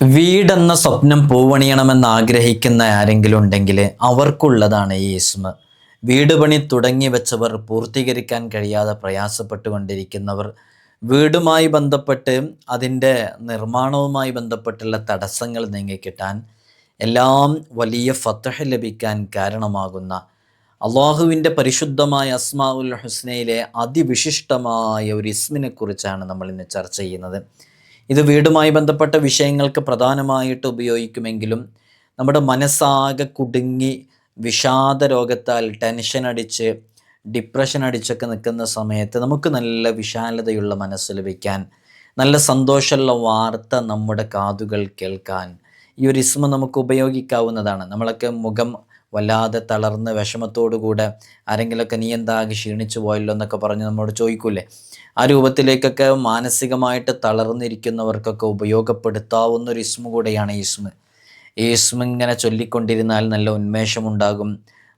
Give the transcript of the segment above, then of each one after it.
വീടെന്ന സ്വപ്നം പൂവണിയണമെന്ന് ആഗ്രഹിക്കുന്ന ആരെങ്കിലും ഉണ്ടെങ്കിൽ അവർക്കുള്ളതാണ് ഈ ഇസ്മ. വീട് പണി തുടങ്ങി വെച്ചവർ, പൂർത്തീകരിക്കാൻ കഴിയാതെ പ്രയാസപ്പെട്ടുകൊണ്ടിരിക്കുന്നവർ, വീടുമായി ബന്ധപ്പെട്ട് അതിൻ്റെ നിർമ്മാണവുമായി ബന്ധപ്പെട്ടുള്ള തടസ്സങ്ങൾ നീങ്ങിക്കിട്ടാൻ, എല്ലാം വലിയ ഫത്ഹ് ലഭിക്കാൻ കാരണമാകുന്ന അള്ളാഹുവിൻ്റെ പരിശുദ്ധമായ അസ്മാഉൽ ഹുസ്നയിലെ അതിവിശിഷ്ടമായ ഒരു ഇസ്മിനെ കുറിച്ചാണ് നമ്മൾ ഇന്ന് ചർച്ച ചെയ്യുന്നത്. ഇത് വീടുമായി ബന്ധപ്പെട്ട വിഷയങ്ങൾക്ക് പ്രധാനമായിട്ട് ഉപയോഗിക്കുമെങ്കിലും നമ്മുടെ മനസ്സാകെ കുടുങ്ങി വിഷാദ രോഗത്താൽ ടെൻഷൻ അടിച്ച് ഡിപ്രഷൻ അടിച്ചൊക്കെ നിൽക്കുന്ന സമയത്ത് നമുക്ക് നല്ല വിശാലതയുള്ള മനസ്സ് ലഭിക്കാൻ, നല്ല സന്തോഷമുള്ള വാർത്ത നമ്മുടെ കാതുകൾ കേൾക്കാൻ ഈ ഒരു ഇസ്മ നമുക്ക് ഉപയോഗിക്കാവുന്നതാണ്. നമ്മളൊക്കെ മുഖം വല്ലാതെ തളർന്ന് വിഷമത്തോടുകൂടെ ആരെങ്കിലുമൊക്കെ നീ എന്താകെ ക്ഷീണിച്ചു പോയല്ലോ എന്നൊക്കെ പറഞ്ഞ് നമ്മോട് ചോദിക്കൂലേ, ആ രൂപത്തിലേക്കൊക്കെ മാനസികമായിട്ട് തളർന്നിരിക്കുന്നവർക്കൊക്കെ ഉപയോഗപ്പെടുത്താവുന്ന ഒരു ഇസ്മ കൂടെയാണ് ഈ ഇസ്മ. ഈ ഇസ്മ ഇങ്ങനെ ചൊല്ലിക്കൊണ്ടിരുന്നാൽ നല്ല ഉന്മേഷമുണ്ടാകും,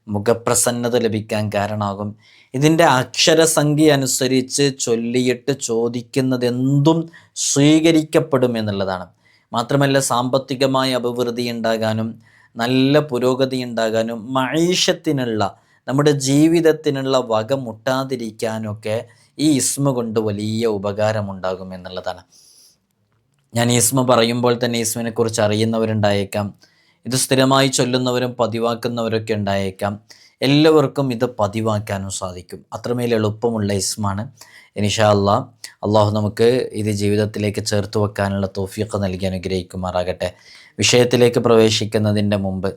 മുഖപ്രസന്നത ലഭിക്കാൻ കാരണമാകും. ഇതിൻ്റെ അക്ഷരസംഖ്യ അനുസരിച്ച് ചൊല്ലിയിട്ട് ചോദിക്കുന്നതെന്തും സ്വീകരിക്കപ്പെടും എന്നുള്ളതാണ്. മാത്രമല്ല സാമ്പത്തികമായ അഭിവൃദ്ധി ഉണ്ടാകാനും നല്ല പുരോഗതി ഉണ്ടാകാനും മഈഷത്തിനുള്ള, നമ്മുടെ ജീവിതത്തിനുള്ള വക മുട്ടാതിരിക്കാനൊക്കെ ഈ ഇസ്മ കൊണ്ട് വലിയ ഉപകാരമുണ്ടാകും എന്നുള്ളതാണ്. ഞാൻ ഈ ഇസ്മ പറയുമ്പോൾ തന്നെ ഇസ്മിനെ കുറിച്ച് അറിയുന്നവരുണ്ടായേക്കാം, ഇത് സ്ഥിരമായി ചൊല്ലുന്നവരും പതിവാക്കുന്നവരൊക്കെ ഉണ്ടായേക്കാം. എല്ലാവർക്കും ഇത് പതിവാക്കാനും സാധിക്കും. അത്രമേൽ എളുപ്പമുള്ള ഇസ്മാണ്. ഇൻഷാ അല്ലാഹ് അള്ളാഹു നമുക്ക് ഇത് ജീവിതത്തിലേക്ക് ചേർത്ത് വെക്കാനുള്ള തൗഫീഖ് നൽകി അനുഗ്രഹിക്കുമാറാകട്ടെ. വിഷയത്തിലേക്ക് പ്രവേശിക്കുന്നതിൻ്റെ മുമ്പ്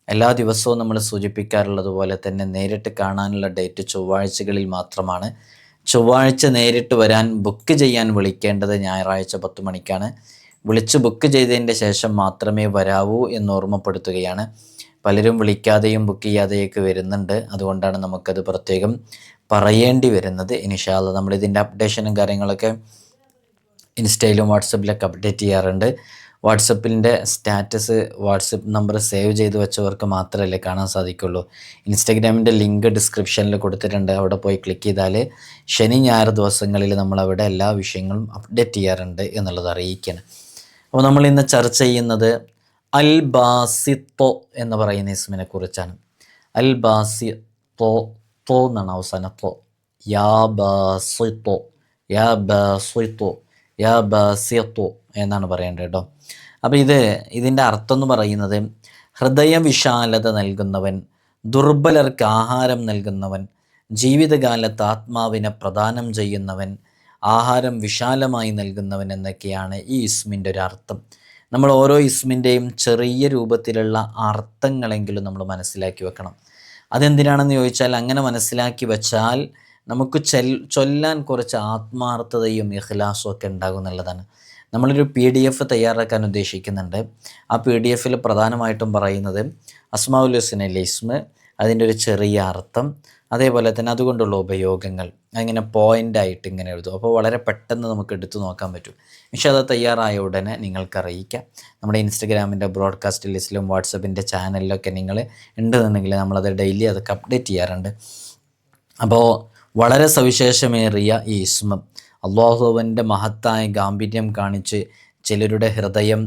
എല്ലാ ദിവസവും നമ്മൾ സൂചിപ്പിക്കാറുള്ളത് പോലെ തന്നെ നേരിട്ട് കാണാനുള്ള ഡേറ്റ് ചൊവ്വാഴ്ചകളിൽ മാത്രമാണ്. ചൊവ്വാഴ്ച നേരിട്ട് വരാൻ ബുക്ക് ചെയ്യാൻ വിളിക്കേണ്ടത് ഞായറാഴ്ച 10 മണിക്കാണ്. വിളിച്ച് ബുക്ക് ചെയ്തതിൻ്റെ ശേഷം മാത്രമേ വരാവൂ എന്ന് ഓർമ്മപ്പെടുത്തുകയാണ്. പലരും വിളിക്കാതെയും ബുക്ക് ചെയ്യാതെയൊക്കെ വരുന്നുണ്ട്. അതുകൊണ്ടാണ് നമുക്കത് പ്രത്യേകം പറയേണ്ടി വരുന്നത്. ഇൻഷാ അല്ലാഹ് നമ്മളിതിൻ്റെ അപ്ഡേഷനും കാര്യങ്ങളൊക്കെ ഇൻസ്റ്റയിലും വാട്സപ്പിലൊക്കെ അപ്ഡേറ്റ് ചെയ്യാറുണ്ട്. വാട്സപ്പിൻ്റെ സ്റ്റാറ്റസ്, വാട്സപ്പ് നമ്പർ സേവ് ചെയ്ത് വെച്ചവർക്ക് മാത്രമല്ലേ കാണാൻ സാധിക്കുള്ളൂ. ഇൻസ്റ്റഗ്രാമിൻ്റെ ലിങ്ക് ഡിസ്ക്രിപ്ഷനിൽ കൊടുത്തിട്ടുണ്ട്. അവിടെ പോയി ക്ലിക്ക് ചെയ്താൽ ശനി ഞായർ ദിവസങ്ങളിൽ നമ്മളവിടെ എല്ലാ വിഷയങ്ങളും അപ്ഡേറ്റ് ചെയ്യാറുണ്ട് എന്നുള്ളത് അറിയിക്കുകയാണ്. അപ്പോൾ നമ്മൾ ഇന്ന് ചർച്ച ചെയ്യുന്നത് അൽ ബാസിത്തോ എന്ന് പറയുന്ന ഇസ്മിനെ കുറിച്ചാണ്. അൽ ബാസിത്തോ, തോ എന്നാണ് അവസാനം, തോ. യാ ബാസിത്തോ, യാ ബാസിത്തോ, യാ ബാസിത്തോ എന്നാണ് പറയേണ്ടത് കേട്ടോ. അപ്പോൾ ഇതിൻ്റെ അർത്ഥം എന്ന് പറയുന്നത് ഹൃദയവിശാലത നൽകുന്നവൻ, ദുർബലർക്ക് ആഹാരം നൽകുന്നവൻ, ജീവിതകാലത്ത് ആത്മാവിനെ പ്രദാനം ചെയ്യുന്നവൻ, ആഹാരം വിശാലമായി നൽകുന്നവൻ എന്നൊക്കെയാണ് ഈ ഇസ്മിൻ്റെ ഒരു അർത്ഥം. നമ്മൾ ഓരോ ഇസ്മിൻ്റെയും ചെറിയ രൂപത്തിലുള്ള അർത്ഥങ്ങളെങ്കിലും നമ്മൾ മനസ്സിലാക്കി വെക്കണം. അതെന്തിനാണെന്ന് ചോദിച്ചാൽ, അങ്ങനെ മനസ്സിലാക്കി വെച്ചാൽ നമുക്ക് ചൊല്ലാൻ കുറച്ച് ആത്മാർത്ഥതയും ഇഖ്ലാസും ഒക്കെ ഉണ്ടാകും എന്നുള്ളതാണ്. നമ്മളൊരു PDF തയ്യാറാക്കാൻ ഉദ്ദേശിക്കുന്നുണ്ട്. ആ PDF പ്രധാനമായിട്ടും പറയുന്നത് അസ്മാഉൽ ഹുസ്നയിലെ ഇസ്മ, അതിൻ്റെ ഒരു ചെറിയ അർത്ഥം, അതേപോലെ തന്നെ അതുകൊണ്ടുള്ള ഉപയോഗങ്ങൾ, അങ്ങനെ പോയിൻ്റായിട്ട് ഇങ്ങനെ എഴുതും. അപ്പോൾ വളരെ പെട്ടെന്ന് നമുക്ക് എടുത്തു നോക്കാൻ പറ്റും. പക്ഷേ അത് തയ്യാറായ ഉടനെ നിങ്ങൾക്ക് അറിയിക്കാം. നമ്മുടെ ഇൻസ്റ്റഗ്രാമിൻ്റെ ബ്രോഡ്കാസ്റ്റ് ലിസ്റ്റിലും വാട്സപ്പിൻ്റെ ചാനലിലൊക്കെ നിങ്ങൾ ഉണ്ടെന്നുണ്ടെങ്കിൽ നമ്മളത് ഡെയിലി അതൊക്കെ അപ്ഡേറ്റ് ചെയ്യാറുണ്ട്. അപ്പോൾ വളരെ സവിശേഷമേറിയ ഈ ഇസ്മ അള്ളാഹുവിൻ്റെ മഹത്തായ ഗാംഭീര്യം കാണിച്ച് ചിലരുടെ ഹൃദയം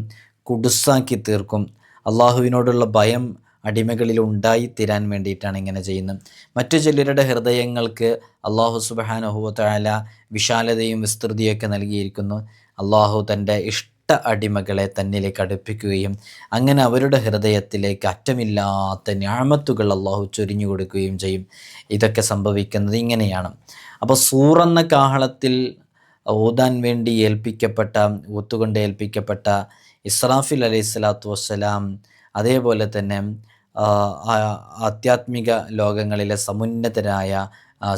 കുടുസാക്കി തീർക്കും. അള്ളാഹുവിനോടുള്ള ഭയം അടിമകളിൽ ഉണ്ടായിത്തീരാൻ വേണ്ടിയിട്ടാണ് ഇങ്ങനെ ചെയ്യുന്നത്. മറ്റു ചിലരുടെ ഹൃദയങ്ങൾക്ക് അള്ളാഹു സുബ്ഹാനഹു വ തആല വിശാലതയും വിസ്തൃതിയൊക്കെ നൽകിയിരിക്കുന്നു. അള്ളാഹു തൻ്റെ ഇഷ്ട അടിമകളെ തന്നിലേക്ക് അടുപ്പിക്കുകയും അങ്ങനെ അവരുടെ ഹൃദയത്തിലേക്ക് അറ്റമില്ലാത്ത നിഅമത്തുകൾ അള്ളാഹു ചൊരിഞ്ഞു കൊടുക്കുകയും ചെയ്യും. ഇതൊക്കെ സംഭവിക്കുന്നത് ഇങ്ങനെയാണ്. അപ്പോൾ സൂറെന്ന കാഹളത്തിൽ ഓതാൻ വേണ്ടി ഊത്തുകൊണ്ട് ഏൽപ്പിക്കപ്പെട്ട ഇസ്രാഫിൽ അലൈഹി സ്വലാത്തു വസ്സലാം, അതേപോലെ തന്നെ ആധ്യാത്മിക ലോകങ്ങളിലെ സമുന്നതരായ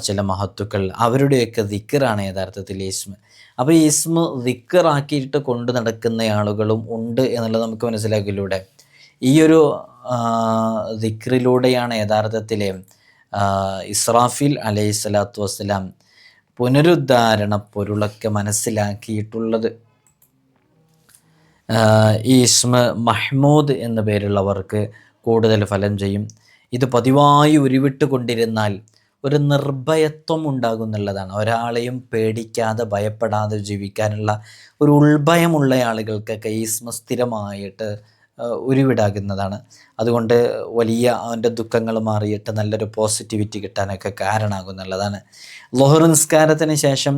ചില മഹത്തുക്കൾ, അവരുടെയൊക്കെ ദിക്റാണ് യഥാർത്ഥത്തിൽ ഇസ്മ. അപ്പോൾ ഈ ഇസ്മ ദിക്റാക്കിയിട്ട് കൊണ്ടു നടക്കുന്ന ആളുകളും ഉണ്ട് എന്നുള്ളത് നമുക്ക് മനസ്സിലാക്കിയിലൂടെ. ഈ ഒരു ദിക്റിലൂടെയാണ് യഥാർത്ഥത്തിൽ ഇസ്രാഫിൽ അലൈഹി സ്വലാത്തു വസ്സലാം പുനരുദ്ധാരണ പൊരുളൊക്കെ മനസ്സിലാക്കിയിട്ടുള്ളത്. ഈ ഇസ്മ മഹ്മൂദ് എന്ന പേരുള്ളവർക്ക് കൂടുതൽ ഫലം ചെയ്യും. ഇത് പതിവായി ഉരുവിട്ട് കൊണ്ടിരുന്നാൽ ഒരു നിർഭയത്വം ഉണ്ടാകും എന്നുള്ളതാണ്. ഒരാളെയും പേടിക്കാതെ ഭയപ്പെടാതെ ജീവിക്കാനുള്ള ഒരു ഉൾഭയമുള്ള ആളുകൾക്കൊക്കെ ഈ ഇസ്മ സ്ഥിരമായിട്ട് ഉരുവിടാകുന്നതാണ്. അതുകൊണ്ട് വലിയ അവൻ്റെ ദുഃഖങ്ങൾ മാറിയിട്ട് നല്ലൊരു പോസിറ്റിവിറ്റി കിട്ടാനൊക്കെ കാരണമാകും എന്നുള്ളതാണ്. ളുഹർ നിസ്കാരത്തിന് ശേഷം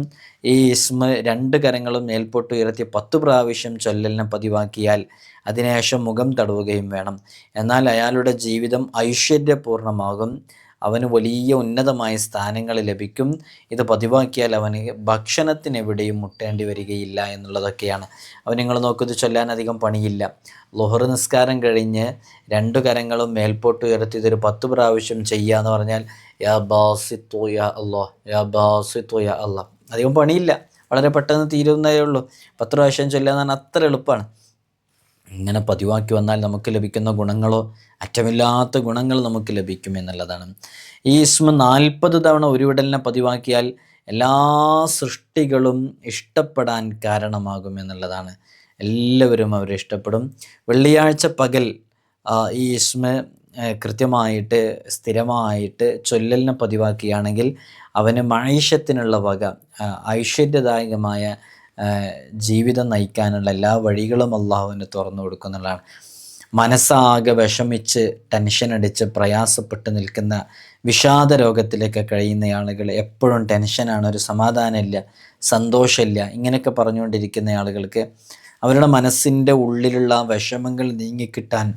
ഈ ഇസ്മ 2 കരങ്ങളും മേൽപോട്ട് ഉയർത്തി 10 പ്രാവശ്യം ചൊല്ലലിനെ പതിവാക്കിയാൽ അതിനുശേഷം മുഖം തടവുകയും വേണം. എന്നാൽ അയാളുടെ ജീവിതം ഐശ്വര്യപൂർണ്ണമാകും. അവന് വലിയ ഉന്നതമായ സ്ഥാനങ്ങൾ ലഭിക്കും. ഇത് പതിവാക്കിയാൽ അവന് ഭക്ഷണത്തിന് എവിടെയും മുട്ടേണ്ടി വരികയില്ല എന്നുള്ളതൊക്കെയാണ്. അവൻ നിങ്ങൾ നോക്കൂ, ഇത് ചൊല്ലാൻ അധികം പണിയില്ല. ളുഹർ നിസ്കാരം കഴിഞ്ഞ് 2 കരങ്ങളും മേൽപോട്ട് ഉയർത്തി ഇതൊരു 10 പ്രാവശ്യം ചെയ്യുക എന്ന് പറഞ്ഞാൽ യാ ബാസിത്തു യാ അല്ലാഹ്, യാ ബാസിത്തു യാ അല്ലാഹ്, അധികം പണിയില്ല, വളരെ പെട്ടെന്ന് തീരുന്നതേ ഉള്ളൂ. 10 പ്രാവശ്യം ചൊല്ലുക എന്ന് പറഞ്ഞാൽ അത്ര എളുപ്പമാണ്. ഇങ്ങനെ പതിവാക്കി വന്നാൽ നമുക്ക് ലഭിക്കുന്ന ഗുണങ്ങളോ അറ്റമില്ലാത്ത ഗുണങ്ങൾ നമുക്ക് ലഭിക്കും എന്നുള്ളതാണ്. ഈ ഇസ്മ 40 തവണ ഉരുവിടലിനെ പതിവാക്കിയാൽ എല്ലാ സൃഷ്ടികളും ഇഷ്ടപ്പെടാൻ കാരണമാകും എന്നുള്ളതാണ്. എല്ലാവരും അവരെ ഇഷ്ടപ്പെടും. വെള്ളിയാഴ്ച പകൽ ഈ ഇസ്മ കൃത്യമായിട്ട് സ്ഥിരമായിട്ട് ചൊല്ലലിനെ പതിവാക്കുകയാണെങ്കിൽ അവന് മഴീഷത്തിനുള്ള വക, ഐശ്വര്യദായകമായ ജീവിതം നയിക്കാനുള്ള എല്ലാ വഴികളും അള്ളാഹുവിന് തുറന്നു കൊടുക്കുന്നുള്ളതാണ്. മനസ്സാകെ വിഷമിച്ച് ടെൻഷൻ അടിച്ച് പ്രയാസപ്പെട്ട് നിൽക്കുന്ന വിഷാദ രോഗത്തിലേക്ക് കഴിയുന്ന ആളുകൾ, എപ്പോഴും ടെൻഷനാണ്, ഒരു സമാധാനമില്ല, സന്തോഷമില്ല, ഇങ്ങനെയൊക്കെ പറഞ്ഞുകൊണ്ടിരിക്കുന്ന ആളുകൾക്ക് അവരുടെ മനസ്സിൻ്റെ ഉള്ളിലുള്ള വിഷമങ്ങൾ നീങ്ങിക്കിട്ടാൻ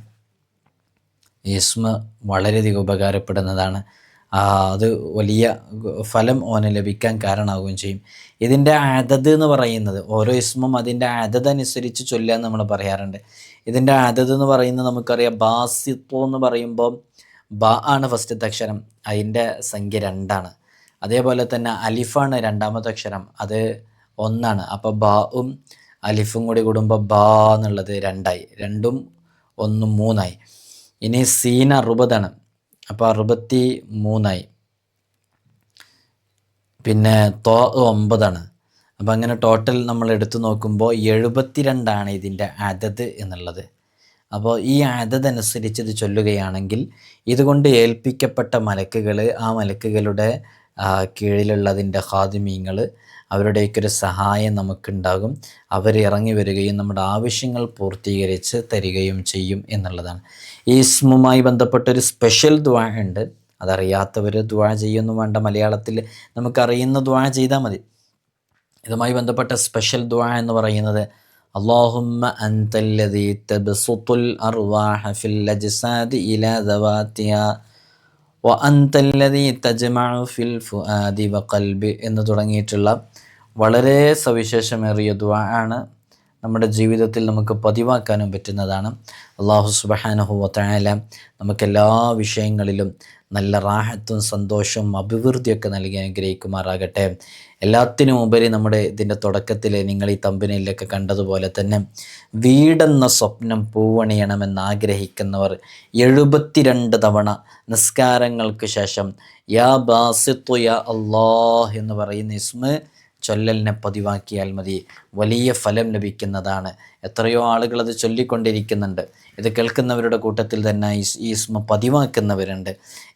ഇസ്മ വളരെയധികം ഉപകാരപ്പെടുന്നതാണ്. അത് വലിയ ഫലം ഓന് ലഭിക്കാൻ കാരണമാവുകയും ചെയ്യും. ഇതിൻ്റെ അതത് എന്ന് പറയുന്നത്, ഓരോ ഇസ്മും അതിൻ്റെ അതത് അനുസരിച്ച് ചൊല്ലുക എന്ന് നമ്മൾ പറയാറുണ്ട്. ഇതിൻ്റെ അതത് എന്ന് പറയുന്നത് നമുക്കറിയാം. ബാസിത്വം എന്ന് പറയുമ്പോൾ ബ ആണ് ഫസ്റ്റത്തെ അക്ഷരം, അതിൻ്റെ സംഖ്യ 2ആണ്. അതേപോലെ തന്നെ അലിഫാണ് രണ്ടാമത്തെ അക്ഷരം, അത് 1ആണ്. അപ്പോൾ ബാവും അലിഫും കൂടി കൂടുമ്പോൾ ബാ എന്നുള്ളത് 2ആയി, 2ഉം 1ഉം 3ആയി. ഇനി സീൻ 60ആണ്, അപ്പോൾ 63ആയി. പിന്നെ തോ 9ആണ്. അപ്പോൾ അങ്ങനെ ടോട്ടൽ നമ്മൾ എടുത്തു നോക്കുമ്പോൾ 72ആണ് ഇതിൻ്റെ അതത് എന്നുള്ളത്. അപ്പോൾ ഈ അതത് അനുസരിച്ച് ഇത് ചൊല്ലുകയാണെങ്കിൽ ഇതുകൊണ്ട് ഏൽപ്പിക്കപ്പെട്ട മലക്കുകൾ, ആ മലക്കുകളുടെ കീഴിലുള്ളതിൻ്റെ ഖാദിമീങ്ങൾ, അവരുടെയൊക്കെ സഹായം നമുക്കുണ്ടാകും. അവർ ഇറങ്ങി വരികയും നമ്മുടെ ആവശ്യങ്ങൾ പൂർത്തീകരിച്ച് തരികയും ചെയ്യും എന്നുള്ളതാണ്. ഈ ഇസ്മുമായി ബന്ധപ്പെട്ടൊരു സ്പെഷ്യൽ ദുആ ഉണ്ട്. അതറിയാത്തവർ ദുആ ചെയ്യൊന്നും വേണ്ട, മലയാളത്തിൽ നമുക്കറിയുന്ന ദുആ ചെയ്താൽ മതി. ഇതുമായി ബന്ധപ്പെട്ട സ്പെഷ്യൽ ദുആ എന്ന് പറയുന്നത് അല്ലാഹുമ്മ അൻതല്ലദീ തബ്സുത്തുൽ അർവാഹ ഫിൽ അജ്സാദി ഇലാ ദവാതിഹാ വ അൻതല്ലദീ തജ്മഉ ഫിൽ ഫുആദി വ ഖൽബി എന്ന് തുടങ്ങിയിട്ടുള്ള വളരെ സവിശേഷമേറിയ ദുആ ആണ്. നമ്മുടെ ജീവിതത്തിൽ നമുക്ക് പതിവാക്കാനും പറ്റുന്നതാണ്. അല്ലാഹു സുബ്ഹാനഹു വ തആല നമുക്കെല്ലാ വിഷയങ്ങളിലും നല്ല റാഹത്തും സന്തോഷവും അഭിവൃദ്ധിയൊക്കെ നൽകി അനുഗ്രഹിക്കുമാറാകട്ടെ. എല്ലാത്തിനും ഉപരി നമ്മുടെ ഇതിൻ്റെ തുടക്കത്തിൽ നിങ്ങൾ ഈ തമ്പനയിലൊക്കെ കണ്ടതുപോലെ തന്നെ വീടെന്ന സ്വപ്നം പൂവണിയണമെന്ന് ആഗ്രഹിക്കുന്നവർ 72 തവണ നിസ്കാരങ്ങൾക്ക് ശേഷം യാ ബാസിത്തു യാ അല്ലാഹ് എന്ന് പറയുന്ന ഇസ്മ ചൊല്ലലിനെ പതിവാക്കിയാൽ മതി. വലിയ ഫലം ലഭിക്കുന്നതാണ്. എത്രയോ ആളുകൾ അത് ചൊല്ലിക്കൊണ്ടിരിക്കുന്നുണ്ട്. ഇത് കേൾക്കുന്നവരുടെ കൂട്ടത്തിൽ തന്നെ ഈ ഇസ്മ പതിവാക്കുന്നവരുണ്ട്.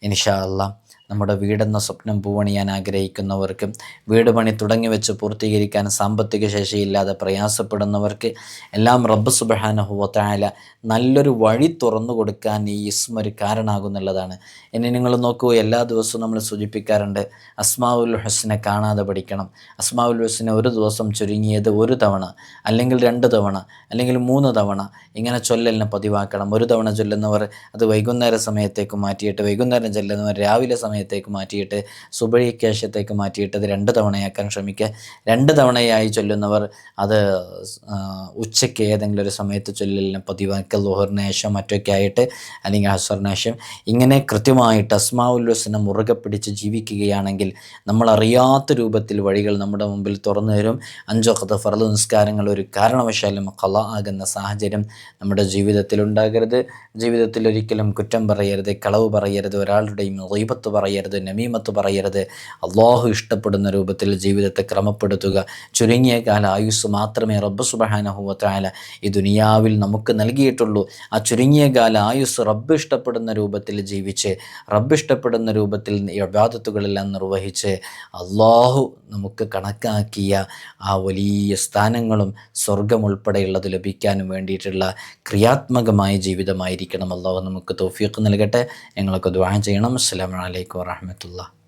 ഇൻഷാ അല്ലാഹ് നമ്മുടെ വീടെന്ന സ്വപ്നം പൂവണിയാൻ ആഗ്രഹിക്കുന്നവർക്ക്, വീട് പണി തുടങ്ങി വെച്ച് പൂർത്തീകരിക്കാൻ സാമ്പത്തിക ശേഷിയില്ലാതെ പ്രയാസപ്പെടുന്നവർക്ക് എല്ലാം റബ്ബ് സുബ്ഹാനഹു വ തആല നല്ലൊരു വഴി തുറന്നു കൊടുക്കാൻ ഈ ഇസ്മ ഒരു കാരണമാകുന്നുള്ളതാണ്. ഇനി നിങ്ങൾ നോക്കൂ, എല്ലാ ദിവസവും നമ്മൾ സൂചിപ്പിക്കാറുണ്ട് അസ്മാഉൽ ഹുസ്ന കാണാതെ പഠിക്കണം. അസ്മാഉൽ ഹുസ്ന ഒരു ദിവസം ചുരുങ്ങിയത് 1 തവണ, അല്ലെങ്കിൽ 2 തവണ, അല്ലെങ്കിൽ 3 തവണ ഇങ്ങനെ ചൊല്ലലിനെ പതിവാക്കണം. 1 തവണ ചൊല്ലുന്നവർ അത് വൈകുന്നേര സമയത്തേക്ക് മാറ്റിയിട്ട്, വൈകുന്നേരം ചൊല്ലുന്നവർ രാവിലെ സമയത്തേക്ക് മാറ്റിയിട്ട്, സുബഹിക്ക് ശേഷത്തേക്ക് മാറ്റിയിട്ട് അത് 2 തവണയാക്കാൻ ശ്രമിക്കുക. 2 തവണയായി ചൊല്ലുന്നവർ അത് ഉച്ചയ്ക്ക് ഏതെങ്കിലും ഒരു സമയത്ത് ചൊല്ലലിനെ പതിവാക്കുക. ളുഹറിന് ശേഷം മറ്റൊക്കെ ആയിട്ട്, അല്ലെങ്കിൽ അസ്റിന് ശേഷം, ഇങ്ങനെ കൃത്യമായിട്ട് അസ്മാഉൽ ഹുസ്ന മുറുകെ പിടിച്ച് ജീവിക്കുകയാണെങ്കിൽ നമ്മൾ അറിയാത്ത രൂപത്തിൽ വഴികൾ നമ്മുടെ മുമ്പിൽ തുറന്നു തരും. 5 വഖ്ത് ഫർള് നിസ്കാരങ്ങൾ ഒരു കാരണവശാലും ഖളാ ആകുന്ന സാഹചര്യം നമ്മുടെ ജീവിതത്തിൽ ഉണ്ടാകരുത്. ജീവിതത്തിൽ ഒരിക്കലും കുറ്റം പറയരുത്, കളവ് പറയരുത്, ഒരാളുടെയും ഗീബത്ത് പറയരുത്, നമീമത്ത് പറയരുത്. അള്ളാഹു ഇഷ്ടപ്പെടുന്ന രൂപത്തിൽ ജീവിതത്തെ ക്രമപ്പെടുത്തുക. ചുരുങ്ങിയ കാല ആയുസ് മാത്രമേ റബ്ബ് സുബ്ഹാനഹു വ തആല ഈ ദുനിയാവിൽ നമുക്ക് നൽകിയിട്ടുള്ളൂ. ആ ചുരുങ്ങിയ കാല ആയുസ് റബ്ബ് ഇഷ്ടപ്പെടുന്ന രൂപത്തിൽ ജീവിച്ച്, റബ്ബ് ഇഷ്ടപ്പെടുന്ന രൂപത്തിൽ ഇബാദത്തുകളെല്ലാം നിർവഹിച്ച് അള്ളാഹു നമുക്ക് കണക്കാക്കിയ ആ വലിയ സ്ഥാനങ്ങളും സ്വർഗം ഉൾപ്പെടെയുള്ളത് ലഭിക്കാനും വേണ്ടിയിട്ടുള്ള ക്രിയാത്മകമായ ജീവിതമായിരിക്കണം. അള്ളാഹു നമുക്ക് തൗഫീഖ് നൽകട്ടെ. ഞങ്ങളൊക്കെ ദുആ ചെയ്യണം. അസ്സലാമു അലൈക്കും വറഹ്മത്തുള്ളാഹി.